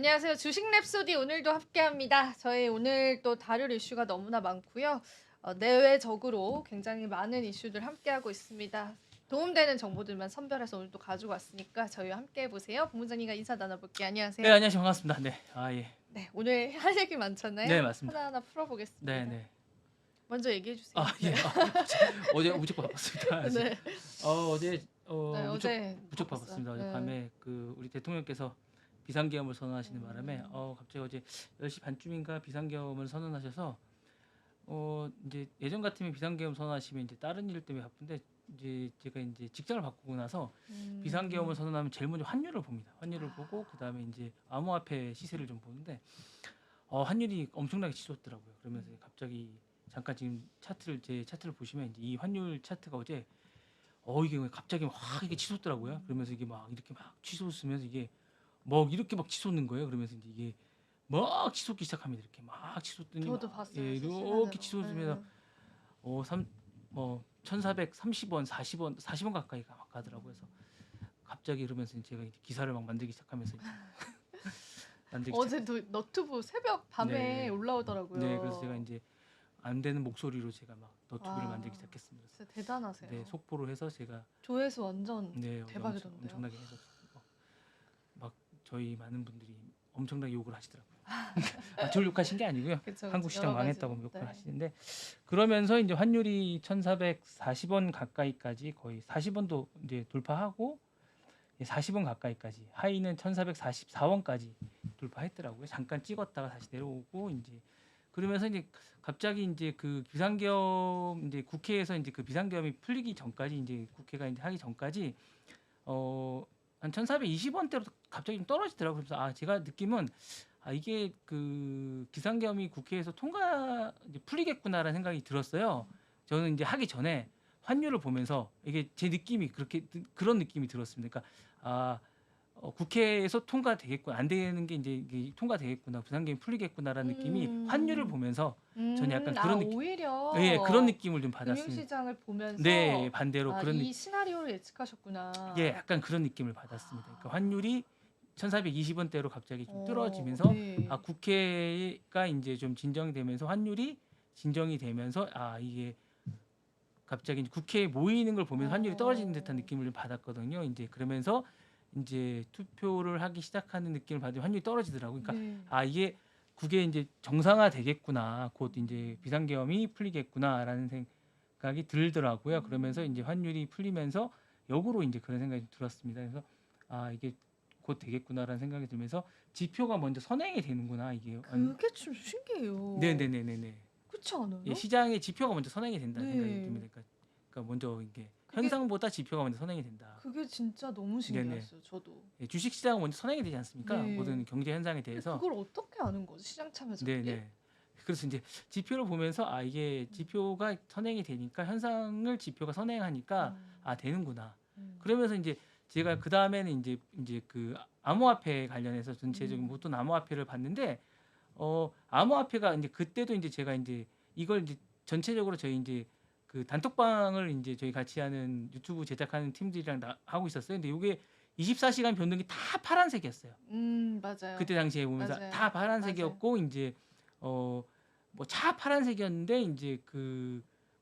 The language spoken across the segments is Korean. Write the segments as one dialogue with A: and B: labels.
A: 안녕하세요. 주식 랩소디 오늘도 함께합니다. 저희 오늘 또 다룰 이슈가 너무나 많고요. 내외적으로 굉장히 많은 이슈들 함께하고 있습니다. 도움되는 정보들만 선별해서 오늘 또 가지고 왔으니까 저희와 함께해 보세요. 본부장님과 인사 나눠볼게요.
B: 네,
A: 안녕하세요.
B: 안녕하세요. 반갑습니다. 네. 예.
A: 네, 오늘 할 얘기
B: 네,
A: 많잖아요.
B: 맞습니다.
A: 하나하나
B: 네,
A: 풀어보겠습니다.
B: 네.
A: 먼저 얘기해 주세요.
B: 예.
A: 네.
B: 어제 무척 바빴습니다.
A: 네.
B: 어제
A: 네,
B: 무척
A: 어제
B: 무척
A: 바빴어요.
B: 바빴습니다. 어제
A: 네.
B: 밤에 우리 대통령께서 비상계엄을 선언하시는 바람에
A: 음,
B: 갑자기 어제 10시 반쯤인가 비상계엄을 선언하셔서 이제 예전 같으면 비상계엄 선언하시면 이제 다른 일 때문에 바쁜데 이제 제가 이제 직장을 바꾸고 나서 비상계엄을
A: 음.
B: 선언하면 제일 먼저 환율을 봅니다. 환율을
A: 아,
B: 보고 그다음에 이제 암호화폐 시세를 좀 보는데 환율이 엄청나게 치솟더라고요. 그러면서 갑자기 잠깐 지금 제 차트를 보시면 이제 이 환율 차트가 어제 이게 왜 갑자기 확 이게 치솟더라고요. 그러면서 이게 막 이렇게 막 치솟으면서 이게 막 이렇게 막 치솟는 거예요. 그러면서 이제 이게 막 치솟기 시작합니다. 이렇게 막 치솟더니
A: 저도
B: 막
A: 봤어요.
B: 이렇게
A: 실시간으로.
B: 치솟으면서
A: 네.
B: 1430원, 40원, 40원 가까이 막 가더라고요. 그래서 갑자기 이러면서 제가 이제 기사를 막 만들기 시작하면서 이제 만들기 시작.
A: 어제도 너튜브 새벽 밤에
B: 네.
A: 올라오더라고요.
B: 네, 그래서 제가 이제 안 되는 목소리로 제가 막 너튜브를
A: 와,
B: 만들기 시작했습니다. 그래서
A: 진짜 대단하세요.
B: 네, 속보로 해서 제가
A: 조회수 완전
B: 네,
A: 대박이던데요.
B: 엄청나게 해서 막 저희 많은 분들이 엄청나게 욕을 하시더라고요. 저를 욕하신 게 아니고요.
A: 그쵸,
B: 한국
A: 그쵸.
B: 시장
A: 여러
B: 망했다고
A: 가지로.
B: 욕을
A: 네.
B: 하시는데 그러면서 이제 환율이 1,440원 가까이까지 거의 40원도 이제 돌파하고 40원 가까이까지 하이는 1,444원까지 돌파했더라고요. 잠깐 찍었다가 다시 내려오고 이제 그러면서 이제 갑자기 이제 그 비상계엄 이제 국회에서 이제 그 비상계엄이 풀리기 전까지 이제 국회가 이제 하기 전까지 한 1,420원대로 갑자기 좀 떨어지더라고요. 그래서 제가 느낌은 이게 그 비상계엄이 국회에서 이제 풀리겠구나라는 생각이 들었어요. 저는 이제 하기 전에 환율을 보면서 이게 제 느낌이 그런 느낌이 들었습니다. 그러니까 국회에서 통과되겠구나 안 되는 게 이제 이게 통과되겠구나 부상계엄이 풀리겠구나라는 느낌이 환율을
A: 음,
B: 보면서 저는 약간 그런 느낌, 예, 그런
A: 오히려
B: 느낌을 좀 받았습니다.
A: 금융시장을
B: 네,
A: 보면서
B: 반대로 그런
A: 이 시나리오를 예측하셨구나.
B: 예, 약간 그런 느낌을 받았습니다. 그러니까 환율이 1,420원대로 갑자기 좀 뚫어지면서
A: 네.
B: 국회가 이제 좀 진정이 되면서 환율이 진정이 되면서 이게 갑자기 이제 국회에 모이는 걸 보면서 환율이 떨어지는 듯한
A: 어,
B: 느낌을 좀 받았거든요. 이제 그러면서 이제 투표를 하기 시작하는 느낌을 받으면 환율이 떨어지더라고요. 그러니까
A: 네.
B: 이게 국회 이제 정상화 되겠구나. 곧 이제 비상계엄이 풀리겠구나라는 생각이 들더라고요. 그러면서 이제 환율이 풀리면서 역으로 이제 그런 생각이 들었습니다. 그래서 이게 곧 되겠구나라는 생각이 들면서 지표가 먼저 선행이 되는구나 이게.
A: 그게 좀 신기해요.
B: 네네네네네.
A: 그렇지 않아요?
B: 예, 시장의 지표가 먼저 선행이 된다는 생각이
A: 네.
B: 듭니다. 그러니까 먼저 이게
A: 그게
B: 현상보다 지표가 먼저 선행이 된다.
A: 그게 진짜 너무
B: 네네.
A: 신기했어요. 저도.
B: 예, 주식 시장은 먼저 선행이 되지 않습니까?
A: 네.
B: 모든 경제 현상에
A: 근데
B: 대해서.
A: 그걸 어떻게 아는 거지? 시장 참여자들이?
B: 네네. 그래서 이제 지표를 보면서 이게 지표가 선행이 되니까 현상을 지표가 선행하니까
A: 음,
B: 되는구나.
A: 음,
B: 그러면서 이제 제가 그 다음에는 이제 그 암호화폐 관련해서 전체적인
A: 음,
B: 모든 암호화폐를 봤는데 암호화폐가 이제 그때도 이제 제가 이제 이걸 이제 전체적으로 저희 이제 그 단톡방을 이제 저희 같이 하는 유튜브 제작하는 팀들이랑 하고 있었어요. 근데 이게 24시간 변동이 다 파란색이었어요.
A: 맞아요.
B: 그때 당시에 보면서
A: 맞아요.
B: 다
A: 맞아요.
B: 파란색이었고 이제 뭐 차 파란색이었는데 이제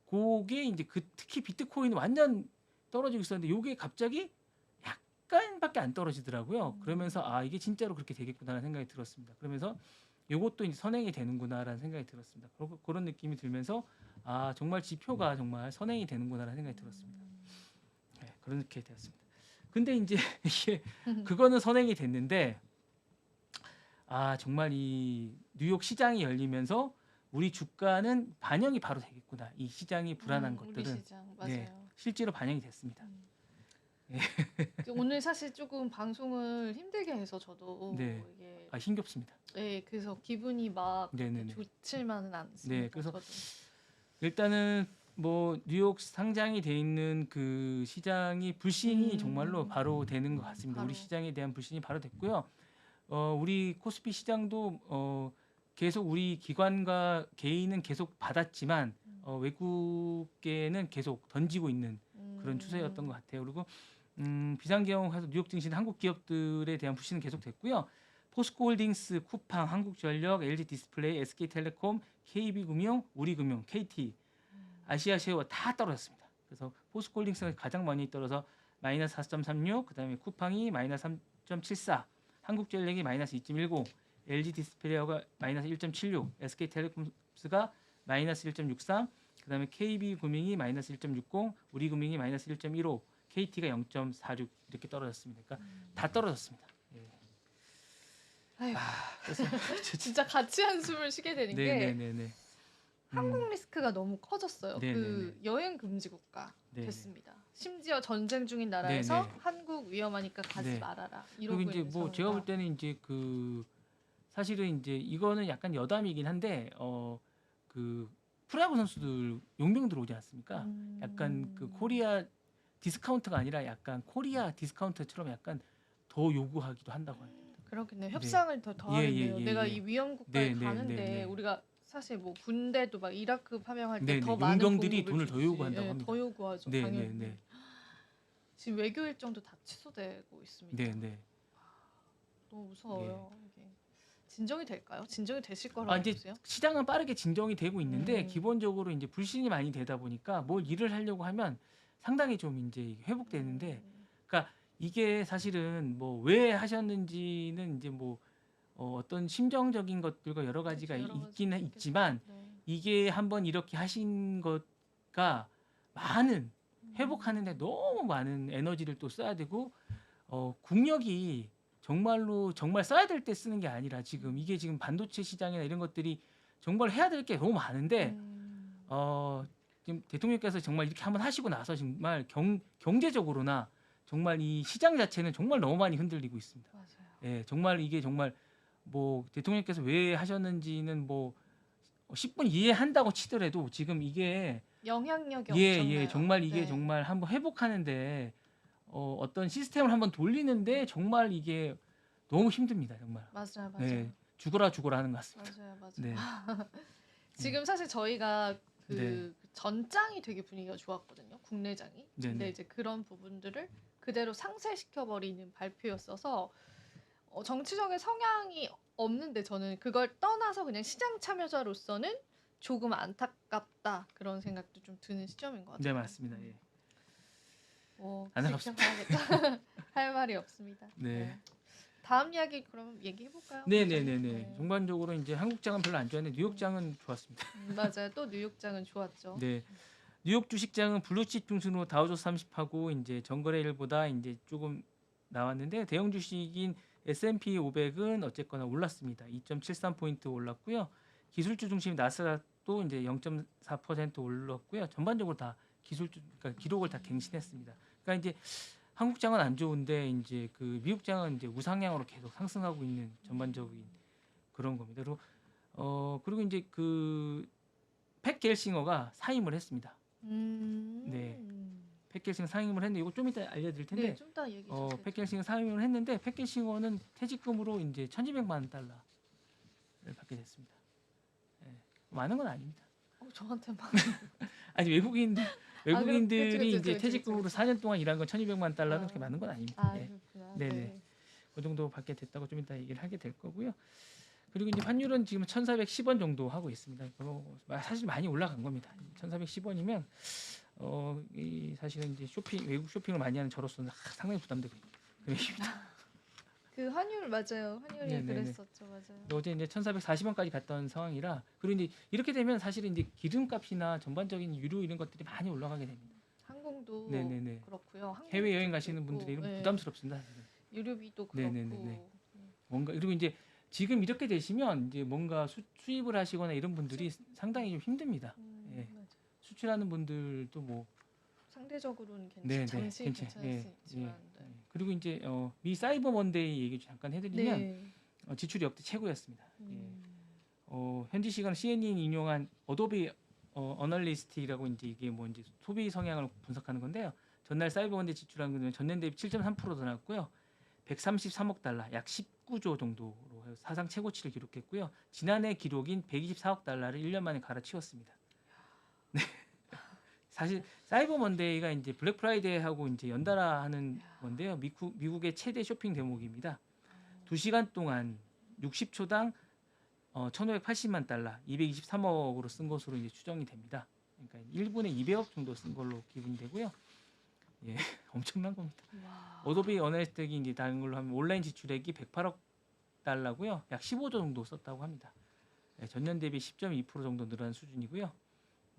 B: 그게 이제 특히 비트코인은 완전 떨어지고 있었는데 요게 갑자기 약간밖에 안 떨어지더라고요. 그러면서 이게 진짜로 그렇게 되겠구나라는 생각이 들었습니다. 그러면서 요것도 이제 선행이 되는구나라는 생각이 들었습니다. 그런 느낌이 들면서 정말 지표가 정말 선행이 되는구나라는 생각이 들었습니다. 네, 그렇게 되었습니다. 근데 이제 이게 그거는 선행이 됐는데 정말 이 뉴욕 시장이 열리면서 우리 주가는 반영이 바로 되겠구나. 이 시장이 불안한
A: 우리
B: 것들은
A: 시장
B: 네,
A: 맞아요.
B: 실제로 반영이 됐습니다.
A: 음.
B: 예.
A: 오늘 사실 조금 방송을 힘들게 해서 저도
B: 네,
A: 이게
B: 힘겹습니다.
A: 그래서 기분이 막 그렇게
B: 네네네.
A: 좋지만은
B: 네,
A: 않습니다.
B: 그래서
A: 저도.
B: 일단은 뭐 뉴욕 상장이 돼 있는 그 시장이 불신이 정말로 바로 되는 것 같습니다.
A: 바로
B: 우리 시장에 대한 불신이 바로 됐고요. 우리 코스피 시장도 계속 우리 기관과 개인은 계속 받았지만 외국계는 계속 던지고 있는 그런 추세였던 것 같아요. 그리고 비상계엄해서 뉴욕 증시는 한국 기업들에 대한 불신은 계속 됐고요. 포스코홀딩스, 쿠팡, 한국전력, LG디스플레이, SK텔레콤, KB금융, 우리금융, KT, 아시아셰어 다 떨어졌습니다. 그래서 포스코홀딩스가 가장 많이 떨어서 마이너스 4.36, 그다음에 쿠팡이 마이너스 3.74, 한국전력이 마이너스 2.10, LG디스플레이가 마이너스 1.76, SK텔레콤스가 마이너스 1.63, 그다음에 KB금융이 마이너스 1.60, 우리금융이 마이너스 1.15, KT가 0.46 이렇게 떨어졌습니다. 그러니까 다 떨어졌습니다. 예.
A: 아휴,
B: 그래서
A: 진짜 같이 한숨을 쉬게 되는 게
B: 네네네네.
A: 한국 리스크가 너무 커졌어요.
B: 네네네.
A: 그 여행 금지 국가
B: 네네.
A: 됐습니다. 심지어 전쟁 중인 나라에서
B: 네네.
A: 한국 위험하니까 가지
B: 네.
A: 말아라.
B: 그리고
A: 이러고
B: 이제
A: 있는
B: 뭐 제가 볼
A: 상황이라.
B: 때는 이제 사실은 이제 이거는 약간 여담이긴 한데 그 프로야구 선수들 용병들 오지 않습니까? 약간 그 코리아 디스카운트가 아니라 약간 코리아 디스카운트처럼 약간 더 요구하기도 한다고 합니다.
A: 그렇겠네요.
B: 네.
A: 협상을 더 더하겠네요.
B: 예,
A: 내가
B: 예.
A: 이 위험 국가에
B: 네, 네,
A: 가는데
B: 네, 네.
A: 우리가 사실 뭐 군대도 막 이라크 파병할 때
B: 네,
A: 더
B: 네.
A: 많은
B: 용병들이
A: 공급을
B: 돈을 더
A: 주지.
B: 요구한다고
A: 예,
B: 합니다.
A: 더 요구하죠.
B: 네,
A: 당연히.
B: 네, 네.
A: 지금 외교 일정도 다 취소되고 있습니다.
B: 네, 네.
A: 너무 무서워요. 이게 진정이 될까요? 진정이 되실 거라고
B: 아, 이제
A: 보세요?
B: 시장은 빠르게 진정이 되고 있는데
A: 음.
B: 기본적으로 이제 불신이 많이 되다 보니까 뭘 일을 하려고 하면 상당히 좀 이제 회복되는데 그러니까 이게 사실은 뭐 왜 하셨는지는 이제 뭐 어떤 심정적인 것들과 여러 가지가
A: 그렇죠. 여러
B: 있기는
A: 가지가
B: 있지만
A: 있겠죠. 네.
B: 이게 한번 이렇게 하신 것과 많은 회복하는데 너무 많은 에너지를 또 써야 되고 국력이 정말로 정말 써야 될 때 쓰는 게 아니라 지금 이게 지금 반도체 시장이나 이런 것들이 정말 해야 될 게 너무 많은데 지금 대통령께서 정말 이렇게 한번 하시고 나서 정말 경제적으로나 정말 이 시장 자체는 정말 너무 많이 흔들리고 있습니다.
A: 맞아요.
B: 예, 정말 이게 정말 뭐 대통령께서 왜 하셨는지는 뭐 10분 이해한다고 치더라도 지금 이게
A: 영향력이
B: 예,
A: 엄청나요.
B: 예, 정말 이게
A: 네.
B: 정말 한번 회복하는데 어떤 시스템을 한번 돌리는데 정말 이게 너무 힘듭니다, 정말.
A: 맞아요.
B: 네, 죽어라
A: 맞아요.
B: 하는 것 같습니다.
A: 맞아요.
B: 네,
A: 지금 사실 저희가 그
B: 네.
A: 전장이 되게 분위기가 좋았거든요. 국내장이. 근데
B: 네네.
A: 이제 그런 부분들을 그대로 상쇄시켜 버리는 발표였어서 정치적인 성향이 없는데 저는 그걸 떠나서 그냥 시장 참여자로서는 조금 안타깝다 그런 생각도 좀 드는 시점인 것 같아요.
B: 네, 맞습니다. 예. 안타깝습니다.
A: 지켜봐야겠다. 할 말이 없습니다.
B: 네.
A: 다음 이야기 그럼 얘기해 볼까요?
B: 네네네네. 전반적으로 이제 한국장은 별로 안 좋았는데 뉴욕장은 좋았습니다.
A: 맞아요. 또 뉴욕장은 좋았죠.
B: 네. 뉴욕 주식장은 블루칩 중순으로 다우존스 30하고 이제 전거래일보다 이제 조금 나왔는데 대형 주식인 S&P 500은 어쨌거나 올랐습니다. 2.73포인트 올랐고요. 기술주 중심 나스닥도 이제 0.4% 올랐고요. 전반적으로 다 기술주 그러니까 기록을 다 갱신했습니다. 그러니까 이제 한국장은 안 좋은데 이제 그 미국장은 이제 우상향으로 계속 상승하고 있는 전반적인 그런 겁니다. 그리고 이제 팻 겔싱어가 사임을 했습니다. 네. 팻 겔싱어 사임을 했는데 이거 좀 이따 알려드릴 텐데
A: 네, 좀 더 얘기 좀
B: 팻 겔싱어 사임을 했는데 팻 겔싱어는 퇴직금으로 이제 1,200만 달러를 받게 됐습니다. 네. 많은 건 아닙니다.
A: 저한테만.
B: 아니 외국인들이
A: 그치,
B: 이제
A: 그치,
B: 퇴직금으로
A: 그치.
B: 4년 동안 일한 건 1,200만 달러는 그렇게 많은 건 아닙니다. 예.
A: 그렇구나.
B: 네네.
A: 네.
B: 그 정도 받게 됐다고 좀 이따 얘기를 하게 될 거고요. 그리고 이제 환율은 지금 1,410원 정도 하고 있습니다. 사실 많이 올라간 겁니다. 1,410원이면 이 사실은 이제 외국 쇼핑을 많이 하는 저로서는 상당히 부담되고 금액입니다.
A: 그 환율 맞아요. 환율이
B: 네네네.
A: 그랬었죠. 맞아요.
B: 어제 이제 1,440원까지 갔던 상황이라 그리고 이제 이렇게 되면 사실은 이제 기름값이나 전반적인 유류 이런 것들이 많이 올라가게 됩니다.
A: 항공도
B: 네네네.
A: 그렇고요.
B: 해외 여행
A: 항공도
B: 가시는
A: 그렇고,
B: 분들이
A: 네.
B: 부담스럽습니다. 사실은.
A: 유류비도 그렇고.
B: 네네네네. 뭔가 그리고 이제 지금 이렇게 되시면 이제 뭔가 수입을 하시거나 이런 분들이 상당히 좀 힘듭니다. 예.
A: 맞아요.
B: 수출하는 분들도 뭐
A: 상대적으로는
B: 네,
A: 잠시
B: 예,
A: 괜찮았지만. 네.
B: 그리고 이제 미 사이버 먼데이 얘기 잠깐 해드리면
A: 네.
B: 지출이 역대 최고였습니다.
A: 음.
B: 현지 시간 CNN 인용한 어도비 어널리스트라고 이제 이게 뭐 이제 소비 성향을 분석하는 건데요. 전날 사이버 먼데이 지출한 건 전년 대비 7.3%더 나왔고요. 133억 달러, 약 19조 정도로 사상 최고치를 기록했고요. 지난해 기록인 124억 달러를 1년 만에 갈아치웠습니다. 네. 사실 사이버 먼데이가 이제 블랙 프라이데이하고 이제 연달아 하는 건데요. 미국의 최대 쇼핑 대목입니다. 2시간 동안 60초당 1,580만 달러, 223억으로 쓴 것으로 이제 추정이 됩니다. 그러니까 1분에 200억 정도 쓴 걸로 기분이 되고요. 예, 엄청난 겁니다.
A: 와.
B: 어도비 언어스택이 이제 다른 걸로 하면 온라인 지출액이 108억 달러고요. 약 15조 정도 썼다고 합니다. 예, 전년 대비 10.2% 정도 늘어난 수준이고요.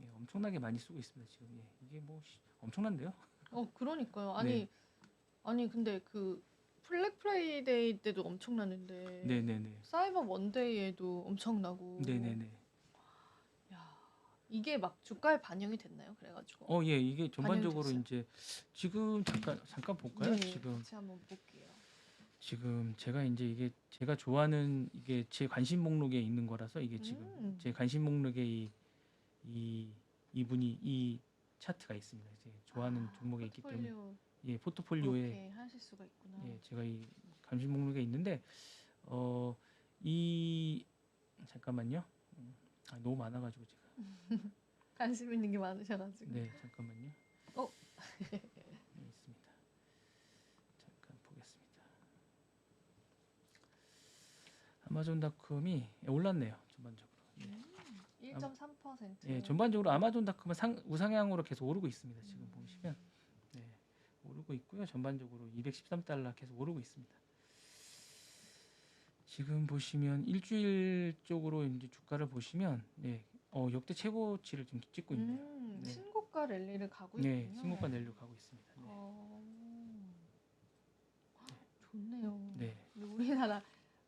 B: 예, 엄청나게 많이 쓰고 있습니다. 지금 이게 뭐 엄청난데요.
A: 그러니까요.
B: 네.
A: 아니 근데 그 블랙 프라이데이 때도 엄청났는데
B: 네네네.
A: 사이버 먼데이에도 엄청나고.
B: 네네네.
A: 야, 이게 막 주가에 반영이 됐나요? 그래가지고.
B: 예, 이게 전반적으로
A: 반영됐어요?
B: 이제 지금 잠깐 볼까요?
A: 네,
B: 지금
A: 같이 한번 볼게요.
B: 제가 이제 이게 제가 좋아하는 이게 제 관심 목록에 있는 거라서 이게 지금 제 관심 목록에 이분이 이 차트가 있습니다. 제 좋아하는 종목에 있기 때문에
A: 포트폴리오
B: 예, 포트폴리오에
A: 이렇게 하실 수가 있구나.
B: 예, 제가 이 관심 목록에 있는데 이 잠깐만요. 너무 많아가지고 제가
A: 관심 있는 게 많으셔가지고.
B: 네, 잠깐만요.
A: 어?
B: 네, 있습니다. 잠깐 보겠습니다. 아마존닷컴이 올랐네요, 전반적으로. 예.
A: 1.3%.
B: 예, 전반적으로 아마존닷컴은 우상향으로 계속 오르고 있습니다. 지금 보시면 네, 오르고 있고요. 전반적으로 213달러 계속 오르고 있습니다. 지금 보시면 일주일 쪽으로 이제 주가를 보시면 네, 역대 최고치를 좀 찍고 있네요. 네.
A: 신고가 랠리를 가고
B: 네,
A: 있군요.
B: 신고가 내려 가고 있습니다. 네.
A: 좋네요.
B: 네.
A: 근데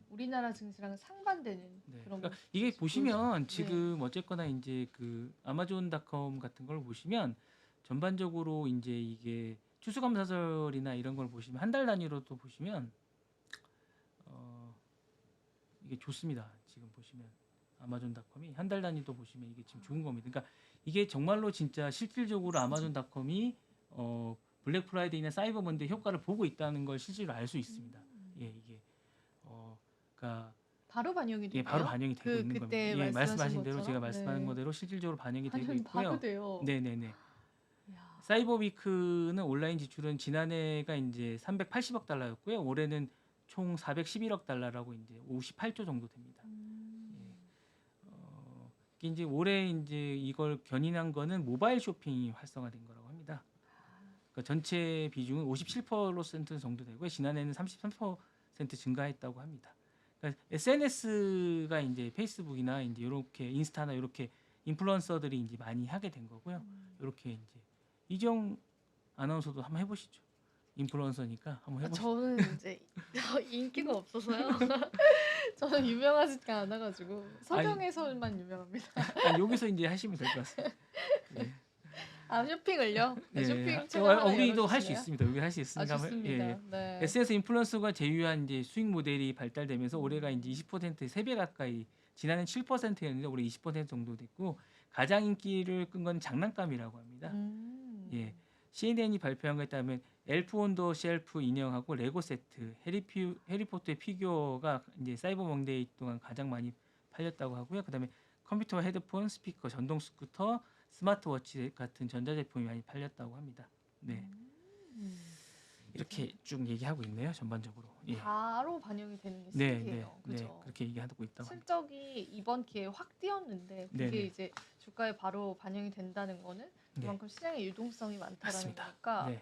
A: 우리나라 증시랑은 상반되는
B: 네.
A: 그런
B: 그러니까 이게 보시면
A: 네.
B: 지금 어쨌거나 이제 그 아마존닷컴 같은 걸 보시면 전반적으로 이제 이게 추수감사절이나 이런 걸 보시면 한 달 단위로도 보시면 이게 좋습니다. 지금 보시면 아마존닷컴이 한 달 단위도 보시면 이게 지금 좋은 겁니다. 그러니까 이게 정말로 진짜 실질적으로 아마존닷컴이 블랙 프라이데이나 사이버 먼데이 효과를 보고 있다는 걸 실제로 알 수 있습니다. 예, 이게 그러니까
A: 바로 반영이 돼요?
B: 예, 바로 반영이 되고 있는 겁니다.
A: 그때
B: 예, 말씀하신 대로
A: 것처럼?
B: 제가 말씀하는
A: 네.
B: 거대로 실질적으로 반영이 되고
A: 반영이
B: 있고요.
A: 바로 돼요.
B: 네네네.
A: 이야.
B: 사이버위크는 온라인 지출은 지난해가 이제 380억 달러였고요. 올해는 총 411억 달러라고 이제 58조 정도 됩니다. 이게 이제 올해 이제 이걸 견인한 거는 모바일 쇼핑이 활성화된 거라고 합니다. 그러니까 전체 비중은 57% 정도 되고요. 지난해는 33% 증가했다고 합니다. 그러니까 SNS가 이제 페이스북이나 이제 이렇게 인스타나 이렇게 인플루언서들이 이제 많이 하게 된 거고요. 이렇게 이제 이정 아나운서도 한번 해보시죠. 인플루언서니까 한번 해보시죠.
A: 저는 이제 인기가 없어서요. 저는 유명하지가 않아가지고 서경에서만 유명합니다.
B: 여기서 이제 하시면 될 것 같습니다. 네.
A: 쇼핑을요? 네,
B: 네.
A: 쇼핑 채널 하나
B: 우리도 할 수
A: 열어주시나요?
B: 있습니다. 여기 할 수 있으니까
A: 좋습니다.
B: 예.
A: 네.
B: SNS 인플루언서가 제휴한 이제 수익 모델이 발달되면서 올해가 이제 20% 3배 가까이 지난해 7%였는데 올해 20% 정도 됐고 가장 인기를 끈 건 장난감이라고 합니다. 예. CNN이 발표한 것에 따르면 엘프 온 더 쉘프 인형하고 레고 세트, 해리포터의 피규어가 이제 사이버 먼데이 동안 가장 많이 팔렸다고 하고요. 그다음에 컴퓨터와 헤드폰, 스피커, 전동 스쿠터, 스마트워치 같은 전자제품이 많이 팔렸다고 합니다. 네. 이렇게 쭉 얘기하고 있네요. 전반적으로. 예.
A: 바로 반영이 되는 게
B: 네,
A: 신기해요.
B: 네,
A: 그죠?
B: 네. 그렇게 얘기하고 있다고 합니다.
A: 실적이 이번 기회에 확 뛰었는데 그게
B: 네네.
A: 이제 주가에 바로 반영이 된다는 거는
B: 네.
A: 그만큼 시장의 유동성이 많다라는
B: 맞습니다.
A: 거니까
B: 네.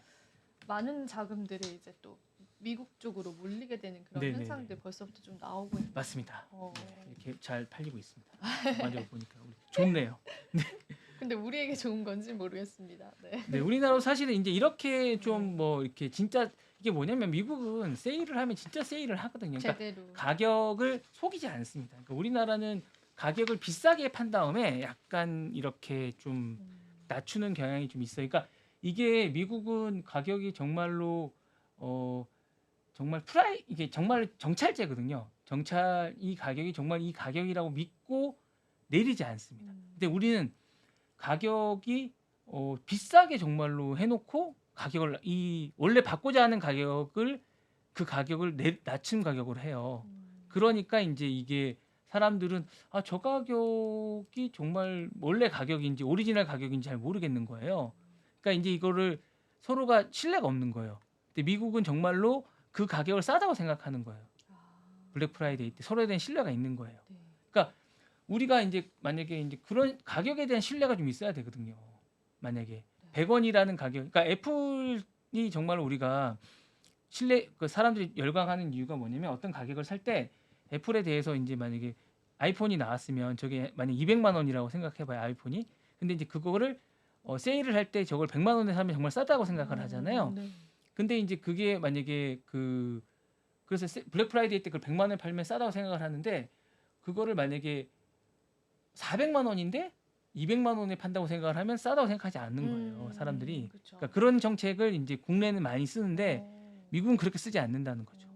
A: 많은 자금들이 이제 또 미국 쪽으로 몰리게 되는 그런
B: 네네네.
A: 현상들 벌써부터 좀 나오고 있는.
B: 맞습니다.
A: 어.
B: 네, 이렇게 잘 팔리고 있습니다. 전반적으로 보니까 좋네요.
A: 근데 우리에게 좋은 건지 모르겠습니다. 네.
B: 네, 우리나라도 사실은 이제 이렇게 좀 뭐 이렇게 진짜 이게 뭐냐면 미국은 세일을 하면 진짜 세일을 하거든요. 그러니까
A: 제대로.
B: 가격을 속이지 않습니다. 그러니까 우리나라는 가격을 비싸게 판 다음에 약간 이렇게 좀 낮추는 경향이 좀 있어요. 그러니까 이게 미국은 가격이 정말로 정말 이게 정말 정찰제거든요. 이 가격이 정말 이 가격이라고 믿고 내리지 않습니다. 근데 우리는 가격이 비싸게 정말로 해놓고 가격을 원래 받고자 하는 가격을 그 가격을 낮춘 가격으로 해요. 그러니까 이제 이게 사람들은 저 가격이 정말 원래 가격인지 오리지널 가격인지 잘 모르겠는 거예요. 그러니까 이제 이거를 서로가 신뢰가 없는 거예요. 근데 미국은 정말로 그 가격을 싸다고 생각하는 거예요. 블랙 프라이데이 때 서로에 대한 신뢰가 있는 거예요.
A: 네.
B: 그러니까 우리가 이제 만약에 이제 그런 가격에 대한 신뢰가 좀 있어야 되거든요. 만약에 100원이라는 가격, 그러니까 애플이 정말 우리가 그 사람들이 열광하는 이유가 뭐냐면 어떤 가격을 살 때 애플에 대해서 이제 만약에 아이폰이 나왔으면 저게 만약 200만 원이라고 생각해봐요 아이폰이. 근데 이제 그거를 세일을 할 때 저걸 100만 원에 사면 정말 싸다고 생각을 하잖아요.
A: 네.
B: 근데 이제 그게 만약에 그래서 블랙 프라이데이 때 그걸 100만 원에 팔면 싸다고 생각을 하는데 그거를 만약에 400만 원인데 200만 원에 판다고 생각을 하면 싸다고 생각하지 않는 거예요 사람들이.
A: 그쵸.
B: 그러니까 그런 정책을 이제 국내는 많이 쓰는데 미국은 그렇게 쓰지 않는다는 거죠.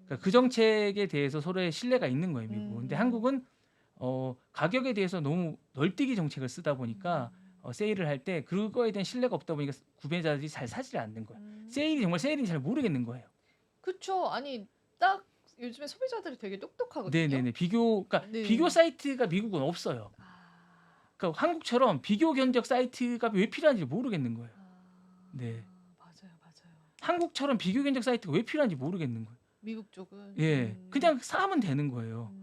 B: 그러니까 그 정책에 대해서 서로의 신뢰가 있는 거예요 미국은. 근데 한국은 가격에 대해서 너무 널뛰기 정책을 쓰다 보니까 세일을 할 때 그거에 대한 신뢰가 없다 보니까 구매자들이 잘 사지를 않는 거예요. 세일이 정말 세일인지 잘 모르겠는 거예요.
A: 그쵸. 아니 딱 요즘에 소비자들이 되게 똑똑하거든요.
B: 네네네. 그러니까
A: 네.
B: 비교 사이트가 미국은 없어요. 그러니까 한국처럼 비교 견적 사이트가 왜 필요한지 모르겠는 거예요. 네.
A: 맞아요.
B: 한국처럼 비교 견적 사이트가 왜 필요한지 모르겠는 거예요.
A: 미국 쪽은
B: 예, 그냥 사면 되는 거예요.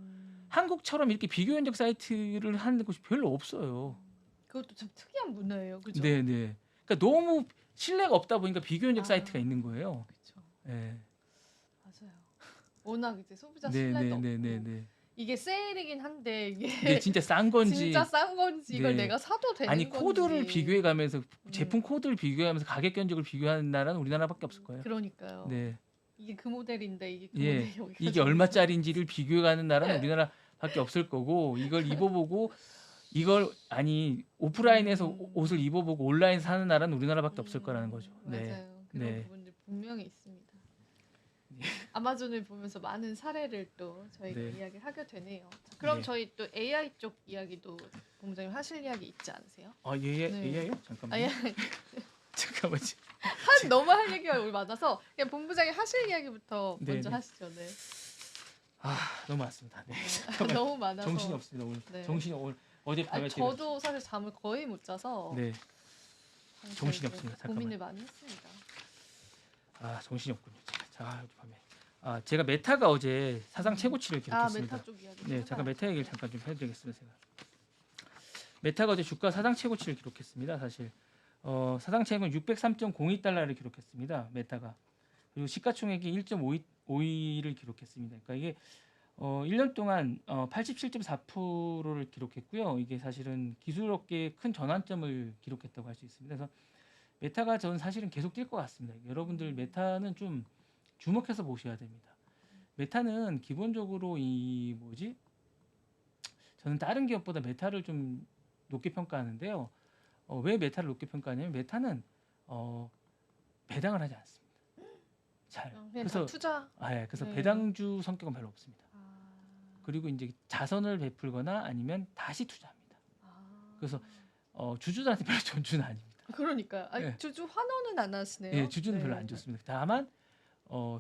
B: 한국처럼 이렇게 비교 견적 사이트를 하는 곳이 별로 없어요.
A: 그것도 참 특이한 문화예요. 그죠?
B: 네네. 그러니까 너무 신뢰가 없다 보니까 비교 견적 사이트가 있는 거예요.
A: 그쵸.
B: 예.
A: 맞아요. 워낙 이제 소비자 신뢰도 없고
B: 네네네네네.
A: 이게 세일이긴 한데 이게
B: 근데 진짜 싼 건지
A: 진짜 싼 건지 이걸
B: 네.
A: 내가 사도 되는
B: 아니
A: 건지
B: 코드를 비교해가면서 제품 코드를 비교하면서 가격 견적을 비교하는 나라는 우리나라밖에 없을 거예요.
A: 그러니까요.
B: 네.
A: 이게 그 모델인데 이게 그
B: 예.
A: 모델이 여기까지
B: 이게 얼마짜리인지를 비교해가는 나라는 우리나라밖에 없을 거고 이걸 입어보고 이걸 아니 오프라인에서 옷을 입어보고 온라인 사는 나라는 우리나라밖에 없을 거라는 거죠. 네.
A: 맞아요. 그런
B: 네.
A: 부분들 분명히 있습니다. 아마존을 보면서 많은 사례를 또 저희가
B: 네.
A: 이야기를 하게 되네요. 자, 그럼
B: 네.
A: 저희 또 AI 쪽 이야기도 본부장님 하실 이야기 있지 않으세요?
B: 아 예,
A: 네.
B: AI요? 잠깐만요.
A: 아예
B: 잠깐만요.
A: 너무 할 얘기가 우리 많아서 그냥 본부장이 하실 이야기부터
B: 네,
A: 먼저
B: 네.
A: 하시죠. 네.
B: 아 너무 많습니다. 네.
A: 너무 많아서
B: 정신이 없습니다 오늘.
A: 네.
B: 정신이 오늘 어제 밤에
A: 아니, 저도 사실 잠을 거의 못 자서
B: 네.
A: 항상
B: 정신이
A: 이제
B: 없습니다.
A: 고민을 많이 했습니다.
B: 아 정신이 없군요. 자 어제 밤에 제가 메타가 어제 사상 최고치를 기록했습니다.
A: 메타 쪽 이야기.
B: 네, 잠깐 메타 얘기를 잠깐 좀 해드리겠습니다. 제가. 메타가 어제 주가 사상 최고치를 기록했습니다. 사실 사상 최고는 603.02달러를 기록했습니다. 메타가. 그리고 시가총액이 1.52를 기록했습니다. 그러니까 이게 1년 동안 87.4%를 기록했고요. 이게 사실은 기술업계의 큰 전환점을 기록했다고 할 수 있습니다. 그래서 메타가 저는 사실은 계속 뛸 것 같습니다. 여러분들 메타는 좀 주목해서 보셔야 됩니다. 메타는 기본적으로 저는 다른 기업보다 메타를 좀 높게 평가하는데요. 왜 메타를 높게 평가하냐면 메타는 배당을 하지 않습니다. 잘.
A: 그냥
B: 그래서
A: 다 투자.
B: 그래서
A: 네.
B: 배당주 성격은 별로 없습니다. 그리고 이제 자선을 베풀거나 아니면 다시 투자합니다. 그래서 주주들한테 별로 좋은 주는 아닙니다.
A: 그러니까요. 아니,
B: 네.
A: 주주 환원은 안 하시네요.
B: 예, 주주는 별로 안 좋습니다. 다만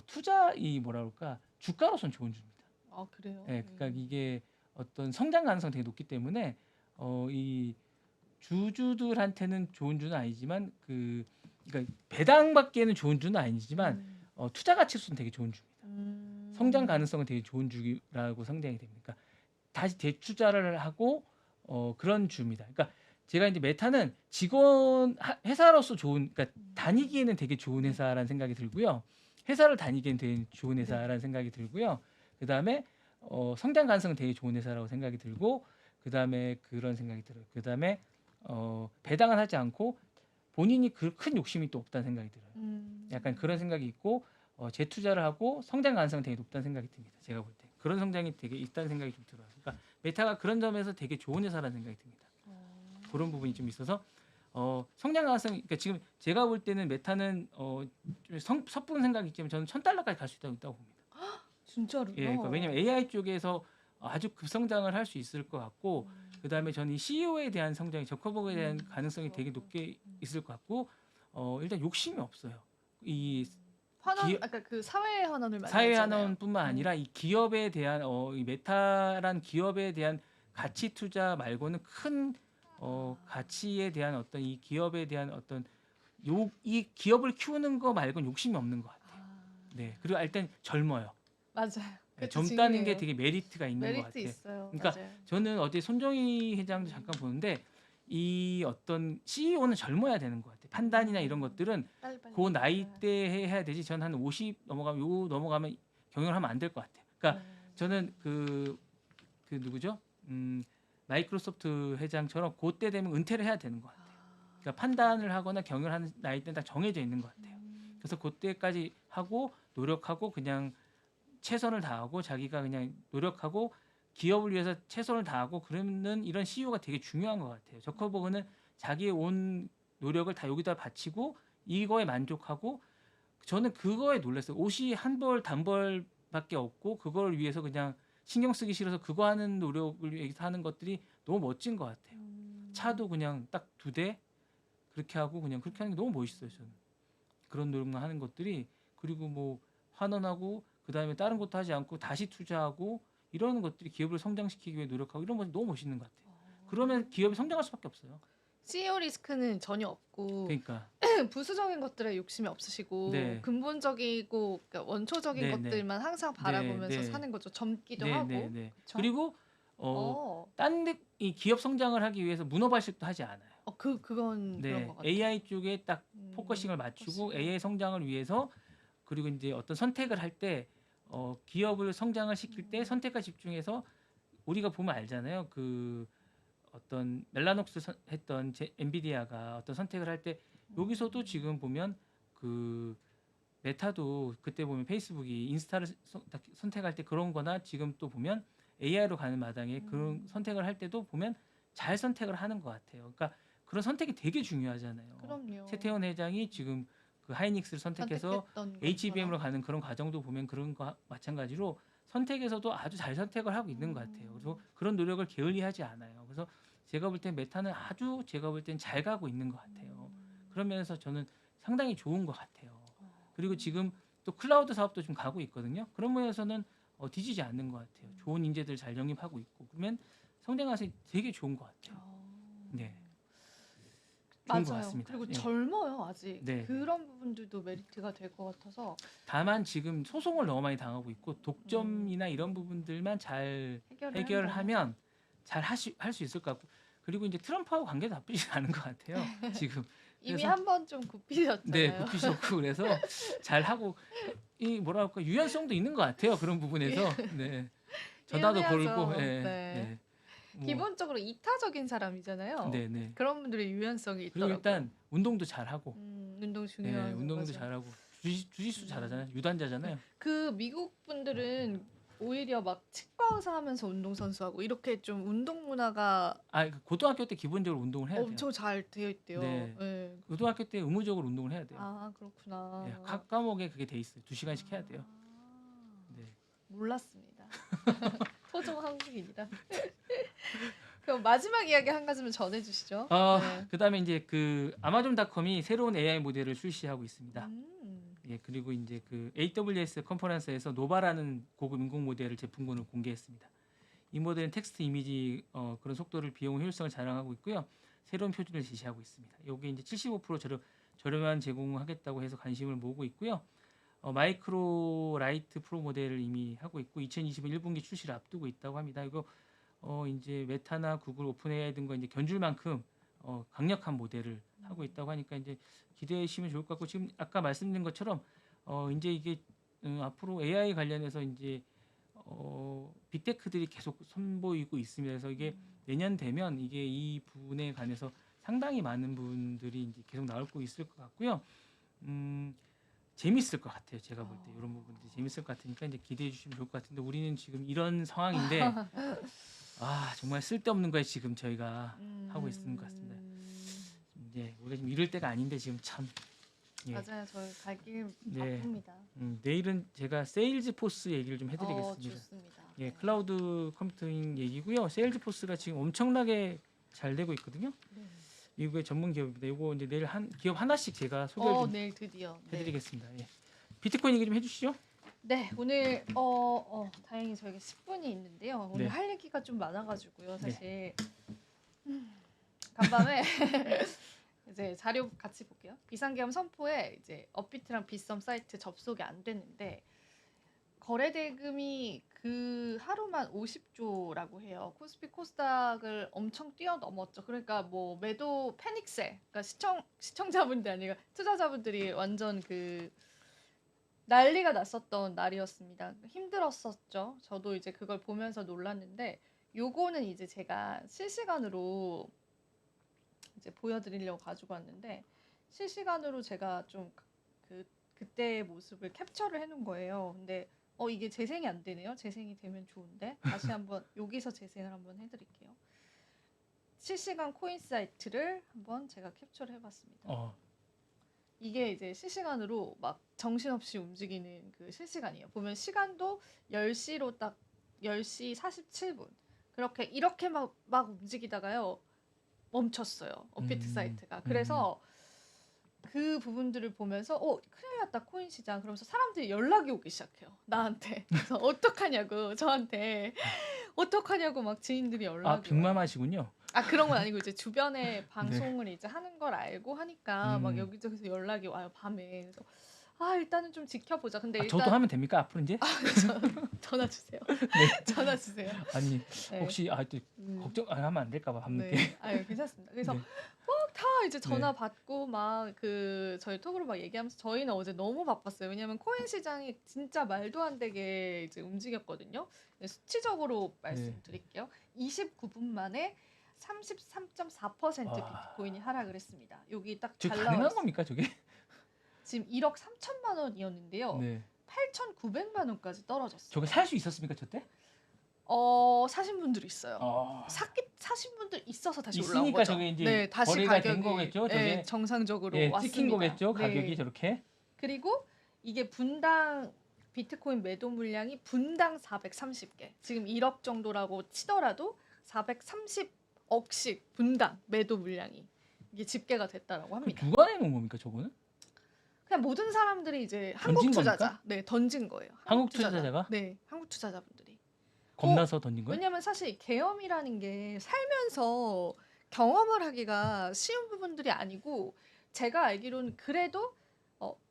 B: 투자 뭐라 그럴까 주가로선 좋은 주입니다.
A: 아 그래요?
B: 예, 그러니까 이게 어떤 성장 가능성이 되게 높기 때문에 이 주주들한테는 좋은 주는 아니지만 그러니까 배당받기에는 좋은 주는 아니지만 투자 가치로서는 되게 좋은 주입니다. 성장 가능성은 되게 좋은 주라고 상장이 됩니다. 그러니까 다시 재투자를 하고 그런 주입니다. 그러니까 제가 이제 메타는 회사로서 좋은, 그러니까 다니기에는 되게 좋은 회사라는 생각이 들고요. 회사를 다니기에는 되게 좋은 회사라는 생각이 들고요. 그 다음에 성장 가능성은 되게 좋은 회사라고 생각이 들고, 그 다음에 그런 생각이 들어요. 그 다음에 배당을 하지 않고 본인이 큰 욕심이 또 없다는 생각이 들어요. 약간 그런 생각이 있고 재투자를 하고 성장 가능성은 되게 높다는 생각이 듭니다. 제가 볼 때 그런 성장이 되게 있다는 생각이 좀 들어요. 그러니까 메타가 그런 점에서 되게 좋은 회사라는 생각이 듭니다. 그런 부분이 좀 있어서 성장 가능성, 그러니까 지금 제가 볼 때는 메타는 좀 섣부른 생각이 있지만 저는 $1,000까지 갈 수 있다고 봅니다.
A: 진짜로요?
B: 예, 그러니까 왜냐면 AI 쪽에서 아주 급성장을 할 수 있을 것 같고, 그 다음에 저는 이 CEO에 대한 성장이 저커버그에 대한 가능성이 되게 높게 있을 것 같고, 일단 욕심이 없어요. 이
A: 환원, 아까 그 사회 환원을 많이
B: 사회
A: 하잖아요.
B: 환원뿐만 아니라 이 기업에 대한 이 메타란 기업에 대한 가치 투자 말고는 큰 가치에 대한 어떤 이 기업에 대한 어떤 이 기업을 키우는 거 말고는 욕심이 없는 것 같아요. 네, 그리고 일단 젊어요.
A: 맞아요. 그쵸,
B: 젊다는 게
A: 중요해요.
B: 되게 메리트가 있는 것
A: 메리트
B: 같아요.
A: 있어요.
B: 그러니까
A: 맞아요.
B: 저는 어디 손정희 회장도 잠깐 보는데 이 어떤 CEO는 젊어야 되는 것 같아요. 판단이나 이런 것들은
A: 빨리빨리
B: 그 나이
A: 해야.
B: 때 해야 되지. 저는 한 50 넘어가면 경영을 하면 안 될 것 같아요. 그러니까 저는 그 누구죠? 마이크로소프트 회장처럼 그때 되면 은퇴를 해야 되는 것 같아요. 그러니까 판단을 하거나 경영을 하는 나이 때는 딱 정해져 있는 것 같아요. 그래서 그때까지 하고 노력하고 그냥 최선을 다하고 자기가 그냥 노력하고 기업을 위해서 최선을 다하고 그러는 이런 CEO가 되게 중요한 것 같아요. 저커버그는 자기의 온 노력을 다 여기다 바치고 이거에 만족하고 저는 그거에 놀랐어요. 옷이 한 벌 단벌밖에 없고 그걸 위해서 그냥 신경 쓰기 싫어서 그거 하는 노력을 위해서 하는 것들이 너무 멋진 것 같아요. 차도 그냥 딱 2대 그렇게 하고 그냥 그렇게 하는 게 너무 멋있어요. 저는 그런 노력만 하는 것들이 그리고 뭐 환원하고 그 다음에 다른 것도 하지 않고 다시 투자하고 이런 것들이 기업을 성장시키기 위해 노력하고 이런 것이 너무 멋있는 것 같아요. 그러면 기업이 성장할 수밖에 없어요.
A: CEO 리스크는 전혀 없고
B: 그러니까
A: 부수적인 것들에 욕심이 없으시고
B: 네,
A: 근본적이고 그러니까 원초적인
B: 네, 네,
A: 것들만 항상
B: 네,
A: 바라보면서
B: 네,
A: 사는 거죠. 젊기도
B: 네, 네,
A: 하고.
B: 네.
A: 그렇죠?
B: 그리고
A: 어.
B: 이 기업 성장을 하기 위해서 문어발식도 하지 않아요.
A: 그건 그런
B: 네,
A: 것 같아요.
B: AI 쪽에 딱 포커싱을 맞추고
A: 포커싱을.
B: AI 성장을 위해서 그리고 이제 어떤 선택을 할 때 기업을 성장을 시킬 때 선택과 집중해서 우리가 보면 알잖아요. 그 어떤 멜라녹스 했던 엔비디아가 어떤 선택을 할 때 여기서도 지금 보면 그 메타도 그때 보면 페이스북이 인스타를 선택할 때 그런 거나 지금 또 보면 AI로 가는 마당에 그런 선택을 할 때도 보면 잘 선택을 하는 것 같아요. 그러니까 그런 선택이 되게 중요하잖아요.
A: 그럼요.
B: 최태원 회장이 지금 그 하이닉스를 선택해서
A: 선택했던
B: HBM으로
A: 것처럼.
B: 가는 그런 과정도 보면 그런 거 마찬가지로 선택에서도 아주 잘 선택을 하고 있는 것 같아요. 그래서 그런 노력을 게을리하지 않아요. 그래서 제가 볼 땐 메타는 아주 제가 볼 땐 잘 가고 있는 것 같아요. 그런 면에서 저는 상당히 좋은 것 같아요. 그리고 지금 또 클라우드 사업도 좀 가고 있거든요. 그런 면에서는 뒤지지 않는 것 같아요. 좋은 인재들 잘 영입하고 있고 그러면 성장하서 되게 좋은 것 같아요. 네, 좋은 것
A: 맞아요.
B: 같습니다.
A: 그리고
B: 네.
A: 젊어요 아직.
B: 네.
A: 그런 부분들도 메리트가 될 것 같아서
B: 다만 지금 소송을 너무 많이 당하고 있고 독점이나 이런 부분들만 잘
A: 해결을
B: 해결하면 잘 할 수 있을 것 같고 그리고 이제 트럼프하고 관계도 나쁘지 않은 것 같아요. 지금
A: 이미
B: 그래서
A: 한 번 좀
B: 네,
A: 굽히셨잖아요.
B: 굽히셨고 그래서 잘 하고 이 뭐랄까 유연성도 있는 것 같아요. 그런 부분에서 네. 전화도 걸고
A: 유연해야죠.
B: 예,
A: 네.
B: 예. 뭐,
A: 기본적으로 이타적인 사람이잖아요.
B: 네, 네.
A: 그런 분들의 유연성이
B: 그리고
A: 있더라고요.
B: 일단 운동도 잘 하고
A: 운동
B: 예,
A: 중요하죠.
B: 운동도
A: 맞아.
B: 잘하고 주짓수 잘하잖아요. 유단자잖아요.
A: 그 미국 분들은 오히려 막 치과 의사 하면서 운동선수하고 이렇게 좀 운동 문화가
B: 그 고등학교 때 기본적으로 운동을 해야 돼요.
A: 엄청 잘 되어 있대요.
B: 네.
A: 네.
B: 고등학교 때 의무적으로 운동을 해야 돼요.
A: 아, 그렇구나.
B: 예, 각 과목에 그게 돼 있어요. 2시간씩 해야 돼요. 네.
A: 몰랐습니다. 토종 한국인이라. 그럼 마지막 이야기 한 가지만 전해주시죠. 네.
B: 그다음에 이제 그 아마존닷컴이 새로운 AI 모델을 출시하고 있습니다. 예, 그리고 이제 그 AWS 컨퍼런스에서 노바라는 고급 인공 모델을 제품군을 공개했습니다. 이 모델은 텍스트, 이미지 그런 속도를 비용 효율성을 자랑하고 있고요. 새로운 표준을 제시하고 있습니다. 여기 이제 75% 저렴한 제공하겠다고 해서 관심을 모으고 있고요. 마이크로 라이트 프로 모델을 이미 하고 있고 2020년 1분기 출시를 앞두고 있다고 합니다. 이거 이제 메타나 구글 오픈AI 등과 이제 견줄 만큼 강력한 모델을 하고 있다고 하니까 이제 기대하시면 좋을 것 같고 지금 아까 말씀드린 것처럼 이제 이게 앞으로 AI 관련해서 이제 빅테크들이 계속 선보이고 있습니다. 그래서 이게 내년 되면 이게 이 부분에 관해서 상당히 많은 분들이 이제 계속 나올 거 있을 것 같고요. 재밌을 것 같아요. 제가 볼 때 이런 부분들이 재밌을 것 같으니까 이제 기대해 주시면 좋을 것 같은데 우리는 지금 이런 상황인데 정말 쓸데없는 거에 지금 저희가 하고 있는 것 같습니다. 이제 우리가 지금 이럴 때가 아닌데 지금 참
A: 맞아요. 저희 갈 길
B: 네.
A: 바쁩니다.
B: 내일은 제가 세일즈포스 얘기를 좀 해드리겠습니다.
A: 좋습니다.
B: 예, 클라우드 컴퓨팅 얘기고요. 세일즈포스가 지금 엄청나게 잘 되고 있거든요. 미국의 전문 기업입니다. 이거 이제 내일 기업 하나씩 제가 소개를 좀
A: 내일 드디어.
B: 해드리겠습니다. 예. 비트코인 얘기 좀 해주시죠.
A: 네, 오늘 다행히 저희가 10분이 있는데요. 오늘
B: 네.
A: 할 얘기가 좀 많아가지고요. 사실 간밤에 이제 자료 같이 볼게요. 비상계엄 선포에 이제 업비트랑 빗썸 사이트 접속이 안 됐는데 거래 대금이 그 하루만 50조라고 해요. 코스피 코스닥을 엄청 뛰어넘었죠. 그러니까 뭐 매도 패닉세, 그러니까 시청자분들 아니라 투자자분들이 완전 그 난리가 났었던 날이었습니다. 힘들었었죠. 저도 이제 그걸 보면서 놀랐는데 요거는 이제 제가 실시간으로 이제 보여드리려고 가지고 왔는데 실시간으로 제가 좀 그때의 모습을 캡처를 해놓은 거예요. 근데 이게 재생이 안 되네요. 재생이 되면 좋은데 다시 한번 여기서 재생을 한번 해드릴게요. 실시간 코인 사이트를 한번 제가 캡처를 해봤습니다. 이게 이제 실시간으로 막 정신없이 움직이는 그 실시간이에요. 보면 시간도 10시로 딱 10시 47분 이렇게 막 움직이다가요 멈췄어요. 업비트 사이트가. 그래서 그 부분들을 보면서 큰일 났다 코인 시장 그러면서 사람들이 연락이 오기 시작해요. 나한테. 그래서 어떡하냐고 저한테 어떡하냐고 막 지인들이 연락이
B: 빅맘하시군요.
A: 그런 건 아니고 이제 주변에 방송을 이제 하는 걸 알고 하니까 막 여기저기서 연락이 와요 밤에. 그래서 일단은 좀 지켜보자. 근데 일단
B: 저도 하면 됩니까 앞으로 이제?
A: 전화 주세요.
B: 네.
A: 전화 주세요.
B: 아니
A: 네.
B: 혹시 또 걱정하면 안 될까봐 밤늦게.
A: 네. 괜찮습니다. 그래서
B: 네.
A: 막 다 이제 전화 받고 막 저희 톡으로 막 얘기하면서 저희는 어제 너무 바빴어요. 왜냐면 코인 시장이 진짜 말도 안 되게 이제 움직였거든요. 수치적으로 말씀드릴게요. 29분 만에 33.4% 비트코인이 하락을 했습니다. 여기 딱 잘
B: 가능한
A: 나왔어요.
B: 겁니까 저게?
A: 지금 1억 3천만 원이었는데요.
B: 네.
A: 8,900만 원까지 떨어졌어요.
B: 저게 살 수 있었습니까 저때?
A: 사신 분들이 있어요. 사신 분들 있어서 다시 올라온
B: 있으니까
A: 거죠.
B: 저게 이제
A: 네, 다시
B: 거래가
A: 가격이
B: 된 거겠죠. 저게
A: 정상적으로 왔습니다.
B: 찍힌 거겠죠. 가격이
A: 네.
B: 저렇게. 그리고
A: 이게 분당 비트코인 매도 물량이 분당 430개. 지금 1억 정도라고 치더라도 430억씩 분당 매도 물량이 이게 집계가 됐다라고 합니다.
B: 누가 내놓은 겁니까 저거는?
A: 그냥 모든 사람들이 이제
B: 던진
A: 한국 투자자,
B: 겁니까?
A: 네 던진 거예요.
B: 한국 투자자가?
A: 네, 한국 투자자분들이.
B: 겁나서 던진 거예요?
A: 왜냐면 사실 계엄이라는 게 살면서 경험을 하기가 쉬운 부분들이 아니고 제가 알기로는 그래도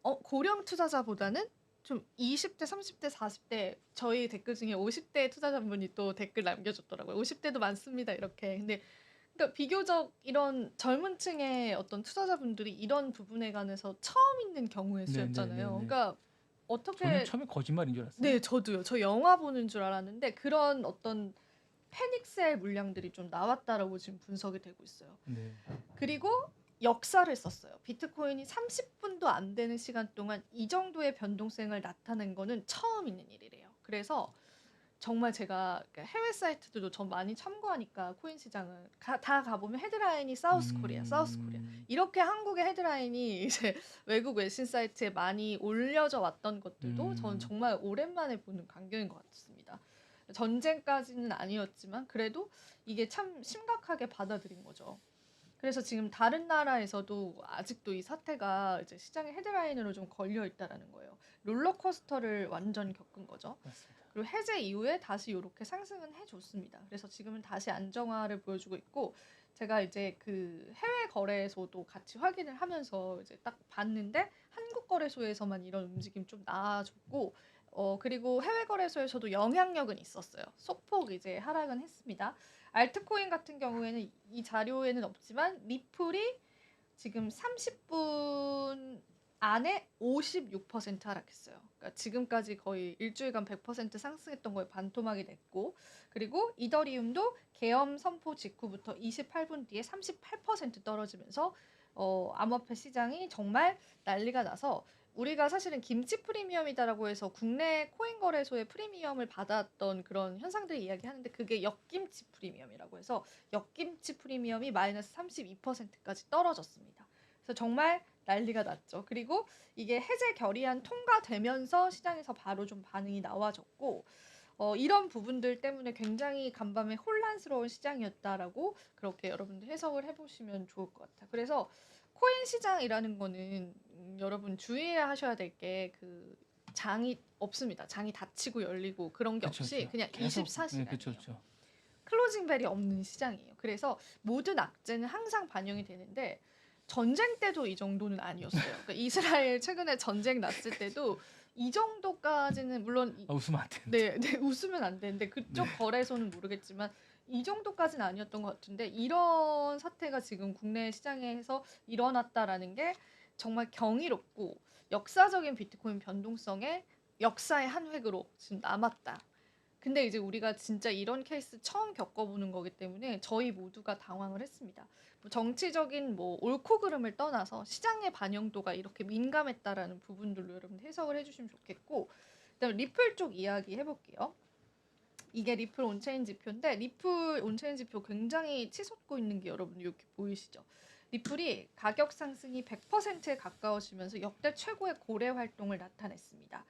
A: 고령 투자자보다는 좀 20대, 30대, 40대 저희 댓글 중에 50대 투자자분이 또 댓글 남겨줬더라고요. 50대도 많습니다 이렇게. 근데 그러니까 비교적 이런 젊은 층의 어떤 투자자분들이 이런 부분에 관해서 처음 있는 경우의 수였잖아요.
B: 네네네네.
A: 그러니까 어떻게
B: 저는 처음에 거짓말인 줄 알았어요.
A: 네, 저도요. 저 영화 보는 줄 알았는데 그런 어떤 패닉셀 물량들이 좀 나왔다라고 지금 분석이 되고 있어요.
B: 네.
A: 그리고 역사를 썼어요. 비트코인이 30분도 안 되는 시간 동안 이 정도의 변동성을 나타낸 거는 처음 있는 일이래요. 그래서 정말 제가 해외 사이트들도 전 많이 참고하니까 코인 시장은 다 가보면 헤드라인이 사우스 코리아, 사우스 코리아 이렇게 한국의 헤드라인이 이제 외국 외신 사이트에 많이 올려져 왔던 것들도 저는 정말 오랜만에 보는 광경인 것 같습니다. 전쟁까지는 아니었지만 그래도 이게 참 심각하게 받아들인 거죠. 그래서 지금 다른 나라에서도 아직도 이 사태가 이제 시장의 헤드라인으로 좀 걸려 있다라는 거예요. 롤러코스터를 완전 겪은 거죠.
B: 맞습니다.
A: 그리고 해제 이후에 다시 이렇게 상승은 해줬습니다. 그래서 지금은 다시 안정화를 보여주고 있고 제가 이제 그 해외 거래소도 같이 확인을 하면서 이제 딱 봤는데 한국 거래소에서만 이런 움직임 좀 나아졌고 그리고 해외 거래소에서도 영향력은 있었어요. 소폭 이제 하락은 했습니다. 알트코인 같은 경우에는 이 자료에는 없지만 리플이 지금 30분 안에 56% 하락했어요. 그러니까 지금까지 거의 일주일간 100% 상승했던 거에 반토막이 됐고 그리고 이더리움도 계엄 선포 직후부터 28분 뒤에 38% 떨어지면서 암호화폐 시장이 정말 난리가 나서 우리가 사실은 김치 프리미엄이다라고 해서 국내 코인 거래소의 프리미엄을 받았던 그런 현상들을 이야기하는데 그게 역김치 프리미엄이라고 해서 역김치 프리미엄이 마이너스 32%까지 떨어졌습니다. 그래서 정말 난리가 났죠. 그리고 이게 해제 결의안 통과되면서 시장에서 바로 좀 반응이 나와졌고 이런 부분들 때문에 굉장히 간밤에 혼란스러운 시장이었다라고 그렇게 여러분들 해석을 해보시면 좋을 것 같아요. 그래서 코인 시장이라는 거는 여러분 주의하셔야 될 게 그 장이 없습니다. 장이 닫히고 열리고 그런 게 없이 그냥 24시간이에요.
B: 그렇죠.
A: 클로징 벨이 없는 시장이에요. 그래서 모든 악재는 항상 반영이 되는데 전쟁 때도 이 정도는 아니었어요. 그러니까 이스라엘 최근에 전쟁 났을 때도 이 정도까지는 물론
B: 웃으면 안 돼.
A: 네, 네, 웃으면 안 되는데 그쪽 거래소는 모르겠지만 이 정도까지는 아니었던 것 같은데 이런 사태가 지금 국내 시장에서 일어났다라는 게 정말 경이롭고 역사적인 비트코인 변동성의 역사의 한 획으로 지금 남았다. 근데 이제 우리가 진짜 이런 케이스 처음 겪어보는 거기 때문에 저희 모두가 당황을 했습니다. 뭐 정치적인 뭐 옳고 그름을 떠나서 시장의 반영도가 이렇게 민감했다라는 부분들로 여러분 해석을 해주시면 좋겠고, 그다음에 리플 쪽 이야기 해볼게요. 이게 리플 온체인 지표인데 리플 온체인 지표 굉장히 치솟고 있는 게 여러분 이렇게 보이시죠? 리플이 가격 상승이 100%에 가까워지면서 역대 최고의 고래 활동을 나타냈습니다.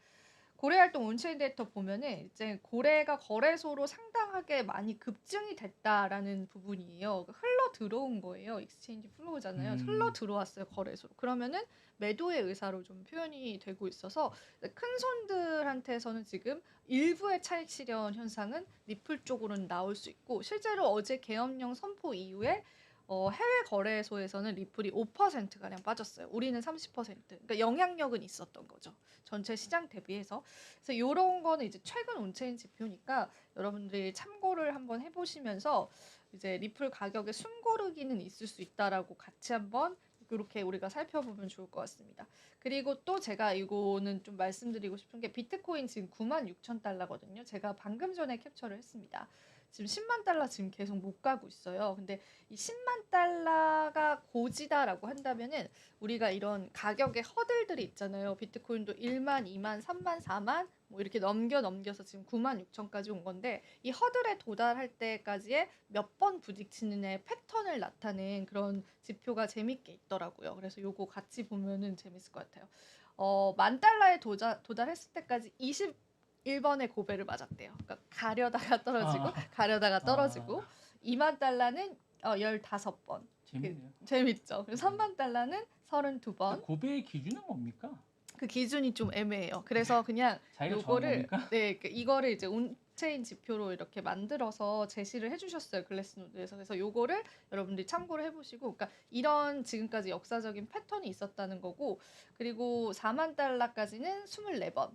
A: 고래 활동 온체인 데이터 보면은 이제 고래가 거래소로 상당하게 많이 급증이 됐다라는 부분이에요. 흘러 들어온 거예요. 익스체인지 플로우잖아요. 흘러 들어왔어요 거래소로. 그러면은 매도의 의사로 좀 표현이 되고 있어서 큰 손들한테서는 지금 일부의 차익 실현 현상은 리플 쪽으로는 나올 수 있고 실제로 어제 계엄령 선포 이후에 해외 거래소에서는 리플이 5%가량 빠졌어요. 우리는 30%. 그러니까 영향력은 있었던 거죠. 전체 시장 대비해서. 그래서 이런 거는 이제 최근 온체인 지표니까 여러분들이 참고를 한번 해보시면서 이제 리플 가격의 숨고르기는 있을 수 있다라고 같이 한번 이렇게 우리가 살펴보면 좋을 것 같습니다. 그리고 또 제가 이거는 좀 말씀드리고 싶은 게 비트코인 지금 96,000달러거든요. 제가 방금 전에 캡처를 했습니다. 지금 10만 달러 지금 계속 못 가고 있어요. 근데 이 10만 달러가 고지다라고 한다면은 우리가 이런 가격의 허들들이 있잖아요. 비트코인도 1만, 2만, 3만, 4만 뭐 이렇게 넘겨서 지금 9만 6천까지 온 건데 이 허들에 도달할 때까지의 몇 번 부딪히는의 패턴을 나타낸 그런 지표가 재밌게 있더라고요. 그래서 요거 같이 보면은 재밌을 것 같아요. 10,000달러에 도달했을 때까지 21번의 고배를 맞았대요. 그러니까 가려다가 떨어지고 가려다가 떨어지고 2만 달러는 15번.
B: 재밌네요.
A: 재밌죠. 그리고 3만 달러는 32번.
B: 고배의 기준은 뭡니까?
A: 그 기준이 좀 애매해요. 그래서 그냥
B: 자기가 정한
A: 요거를
B: 겁니까?
A: 네, 이거를 이제 온체인 지표로 이렇게 만들어서 제시를 해주셨어요. 글래스노드에서. 그래서 요거를 여러분들이 참고를 해보시고, 그러니까 이런 지금까지 역사적인 패턴이 있었다는 거고, 그리고 4만 달러까지는 24번.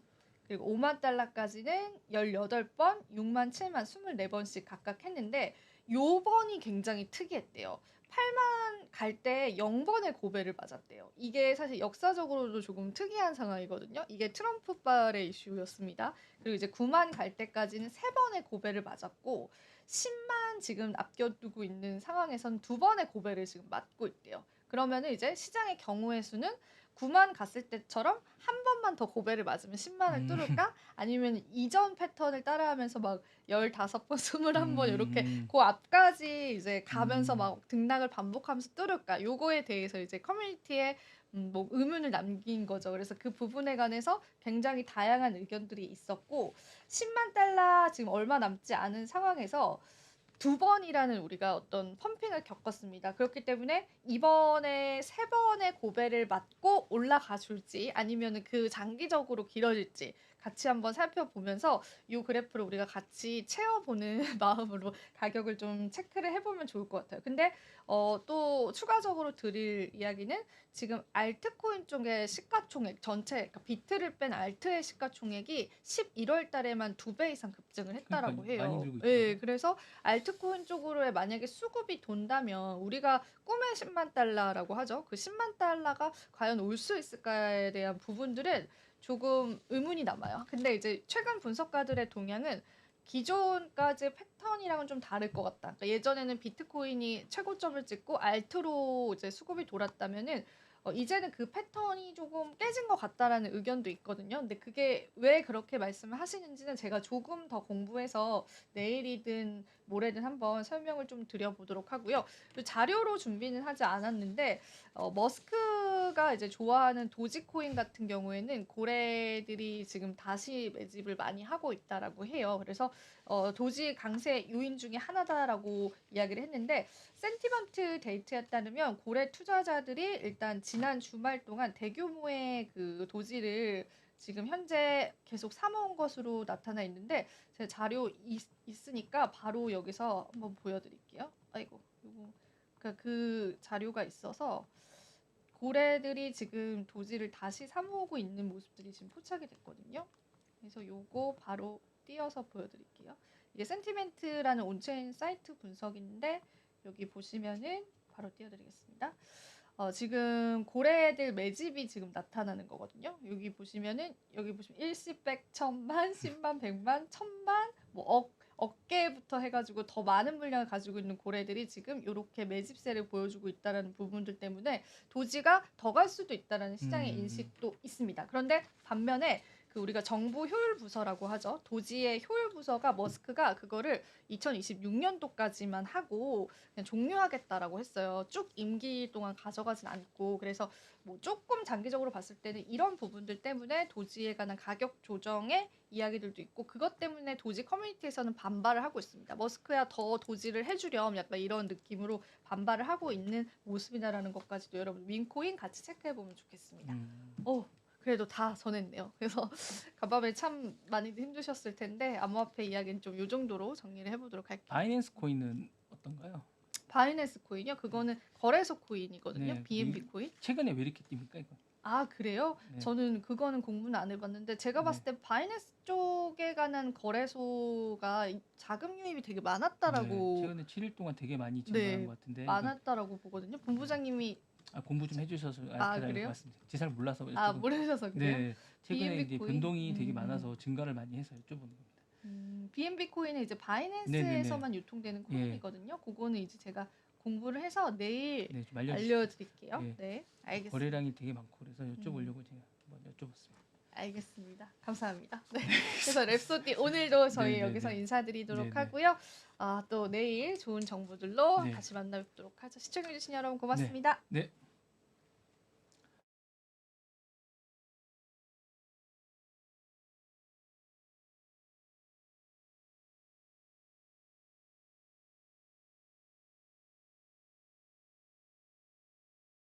A: 그리고 5만 달러까지는 18번, 6만, 7만 24번씩 각각 했는데 요번이 굉장히 특이했대요. 8만 갈 때 0번의 고배를 맞았대요. 이게 사실 역사적으로도 조금 특이한 상황이거든요. 이게 트럼프발의 이슈였습니다. 그리고 이제 9만 갈 때까지는 3번의 고배를 맞았고 10만 지금 아껴두고 있는 상황에선 2번의 고배를 지금 맞고 있대요. 그러면은 이제 시장의 경우의 수는 9만 갔을 때처럼 한 번만 더 고배를 맞으면 10만을 뚫을까? 아니면 이전 패턴을 따라하면서 막 15번, 21번 이렇게 그 앞까지 이제 가면서 막 등락을 반복하면서 뚫을까? 요거에 대해서 이제 커뮤니티에 뭐 의문을 남긴 거죠. 그래서 그 부분에 관해서 굉장히 다양한 의견들이 있었고 10만 달러 지금 얼마 남지 않은 상황에서 2번이라는 우리가 어떤 펌핑을 겪었습니다. 그렇기 때문에 이번에 3번의 고배를 맞고 올라가 줄지 아니면 그 장기적으로 길어질지 같이 한번 살펴보면서 이 그래프를 우리가 같이 채워보는 마음으로 가격을 좀 체크를 해보면 좋을 것 같아요. 근데 또 추가적으로 드릴 이야기는 지금 알트코인 쪽의 시가총액 전체 그러니까 비트를 뺀 알트의 시가총액이 11월 달에만 2배 이상 급증을 했다라고
B: 그러니까요. 많이
A: 해요.
B: 늘고
A: 예,
B: 있더라고요.
A: 그래서 알트코인 쪽으로의 만약에 수급이 돈다면 우리가 꿈의 10만 달러라고 하죠. 그 10만 달러가 과연 올 수 있을까에 대한 부분들은 조금 의문이 남아요. 근데 이제 최근 분석가들의 동향은 기존까지의 패턴이랑은 좀 다를 것 같다. 그러니까 예전에는 비트코인이 최고점을 찍고 알트로 이제 수급이 돌았다면은 이제는 그 패턴이 조금 깨진 것 같다라는 의견도 있거든요. 근데 그게 왜 그렇게 말씀을 하시는지는 제가 조금 더 공부해서 내일이든 모레든 한번 설명을 좀 드려보도록 하고요. 또 자료로 준비는 하지 않았는데 머스크가 이제 좋아하는 도지코인 같은 경우에는 고래들이 지금 다시 매집을 많이 하고 있다라고 해요. 그래서 도지 강세 요인 중에 하나다라고 이야기를 했는데 센티먼트 데이터에 따르면 고래 투자자들이 일단 지난 주말 동안 대규모의 그 도지를 지금 현재 계속 사모은 것으로 나타나 있는데 제 자료 있으니까 바로 여기서 한번 보여드릴게요. 아이고, 요거 그러니까 그 자료가 있어서 고래들이 지금 도지를 다시 사모으고 있는 모습들이 지금 포착이 됐거든요. 그래서 요거 바로 띄어서 보여드릴게요. 이게 센티멘트라는 온체인 사이트 분석인데 여기 보시면은 바로 띄워드리겠습니다. 지금 고래들 매집이 지금 나타나는 거거든요. 여기 보시면 일십, 백, 천만, 십만, 백만, 천만, 뭐 억 개부터 해가지고 더 많은 물량을 가지고 있는 고래들이 지금 이렇게 매집세를 보여주고 있다는 부분들 때문에 도지가 더 갈 수도 있다는 시장의 인식도 있습니다. 그런데 반면에 우리가 정부 효율 부서라고 하죠. 도지의 효율 부서가 머스크가 그거를 2026년도까지만 하고 그냥 종료하겠다라고 했어요. 쭉 임기 동안 가져가진 않고 그래서 뭐 조금 장기적으로 봤을 때는 이런 부분들 때문에 도지에 관한 가격 조정의 이야기들도 있고 그것 때문에 도지 커뮤니티에서는 반발을 하고 있습니다. 머스크야 더 도지를 해주렴 약간 이런 느낌으로 반발을 하고 있는 모습이다라는 것까지도 여러분 윈코인 같이 체크해보면 좋겠습니다. 그래도 다 전했네요. 그래서 간밤에 참 많이들 힘드셨을 텐데 암호화폐 이야기는 좀 요 정도로 정리를 해보도록 할게요.
B: 바이낸스 코인은 어떤가요?
A: 바이낸스 코인이요? 그거는 거래소 코인이거든요.
B: 네,
A: BNB 코인.
B: 최근에 왜 이렇게 뜁니까 이거?
A: 아 그래요?
B: 네.
A: 저는 그거는 공부는 안 해봤는데 제가 봤을 때 바이낸스 쪽에 관한 거래소가 자금 유입이 되게 많았다라고
B: 네, 최근에 7일 동안 되게 많이 증가한 것 같은데
A: 많았다라고 보거든요. 본부장님이
B: 공부 좀 해주셔서
A: 그래요?
B: 같습니다. 제 잘 몰라서
A: 모르셔서 그래요?
B: 네, 최근에
A: BNB
B: 이제
A: 코인?
B: 변동이 되게 많아서 증가를 많이 해서 여쭤보는 겁니다.
A: BNB 코인은 이제 바이낸스에서만 유통되는 코인이거든요. 그거는 이제 제가 공부를 해서 내일
B: 좀
A: 알려드릴게요.
B: 네.
A: 네, 알겠습니다.
B: 거래량이 되게 많고 그래서 여쭤보려고 제가 한번 여쭤봤습니다.
A: 알겠습니다. 감사합니다. 네. 그래서 랩소디 오늘도 저희 여기서 인사드리도록 하고요. 또 내일 좋은 정보들로 다시 만나뵙도록 하죠. 시청해주신 여러분 고맙습니다.
B: 네.